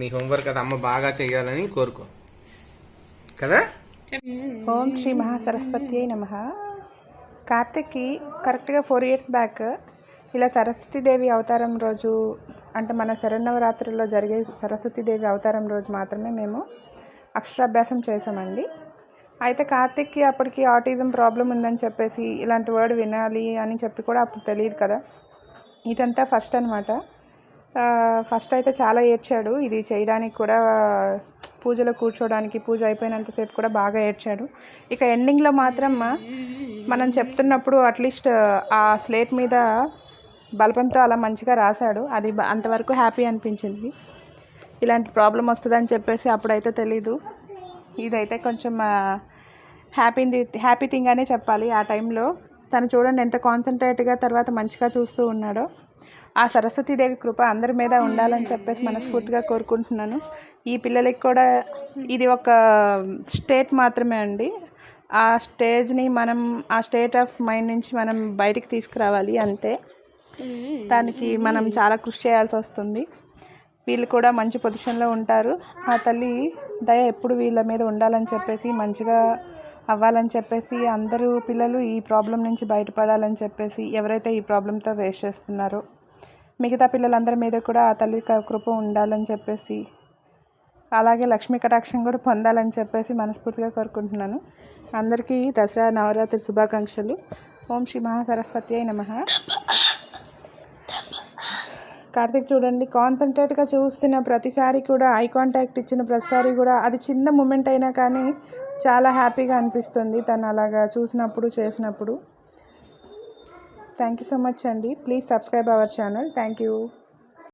నీ హోంవర్క్ అది అమ్మ బాగా చేయాలని కోరుకో కదా. ఓం శ్రీ మహాసరస్వతి అయి నమః. కార్తిక్కి కరెక్ట్గా 4 years బ్యాక్ ఇలా సరస్వతీదేవి అవతారం రోజు, అంటే మన శరన్నవరాత్రుల్లో జరిగే సరస్వతీదేవి అవతారం రోజు మాత్రమే మేము అక్షరాభ్యాసం చేసామండి. అయితే కార్తిక్కి అప్పటికి ఆటిజం ప్రాబ్లం ఉందని చెప్పేసి ఇలాంటి వర్డ్ వినాలి అని చెప్పి కూడా అప్పుడు తెలియదు కదా. ఇదంతా ఫస్ట్ అనమాట. ఫస్ట్ అయితే చాలా ఏడ్చాడు. ఇది చేయడానికి కూడా, పూజలో కూర్చోడానికి, పూజ అయిపోయినంతసేపు కూడా బాగా ఏడ్చాడు. ఇక ఎండింగ్లో మాత్రం మనం చెప్తున్నప్పుడు అట్లీస్ట్ ఆ స్లేట్ మీద బల్పంతో అలా మంచిగా రాశాడు. అది అంతవరకు హ్యాపీ అనిపించింది. ఇలాంటి ప్రాబ్లం వస్తుందని చెప్పేసి అప్పుడైతే తెలీదు. ఇదైతే కొంచెం హ్యాపీ థింగ్ అనే చెప్పాలి. ఆ టైంలో తను చూడండి ఎంత కాన్సన్ట్రేట్గా తర్వాత మంచిగా చూస్తూ ఉన్నాడో. ఆ సరస్వతీదేవి కృప అందరి మీద ఉండాలని చెప్పేసి మనస్ఫూర్తిగా కోరుకుంటున్నాను. ఈ పిల్లలకి కూడా ఇది ఒక స్టేట్ మాత్రమే అండి. ఆ స్టేజ్ని మనం, ఆ స్టేట్ ఆఫ్ మైండ్ నుంచి మనం బయటికి తీసుకురావాలి అంతే. దానికి మనం చాలా కృషి చేయాల్సి వస్తుంది. వీళ్ళు కూడా మంచి పొజిషన్లో ఉంటారు. ఆ తల్లి దయ ఎప్పుడు వీళ్ళ మీద ఉండాలని చెప్పేసి, మంచిగా అవ్వాలని చెప్పేసి, అందరూ పిల్లలు ఈ ప్రాబ్లం నుంచి బయటపడాలని చెప్పేసి, ఎవరైతే ఈ ప్రాబ్లంతో ఫేస్ చేస్తున్నారో మిగతా పిల్లలందరి మీద కూడా ఆ తల్లి కృప ఉండాలని చెప్పేసి, అలాగే లక్ష్మీ కటాక్షం కూడా పొందాలని చెప్పేసి మనస్ఫూర్తిగా కోరుకుంటున్నాను. అందరికీ దసరా నవరాత్రి శుభాకాంక్షలు. ఓం శ్రీ మహాసరస్వతి అయి నమః. కార్తిక్ చూడండి కాన్సన్ట్రేట్గా చూస్తున్న ప్రతిసారి కూడా, ఐ కాంటాక్ట్ ఇచ్చిన ప్రతిసారి కూడా, అది చిన్న మూమెంట్ అయినా కానీ చాలా హ్యాపీగా అనిపిస్తుంది తను అలాగా చూసినప్పుడు, చేసినప్పుడు. థ్యాంక్ యూ సో మచ్ అండి. Please subscribe our channel. Thank you.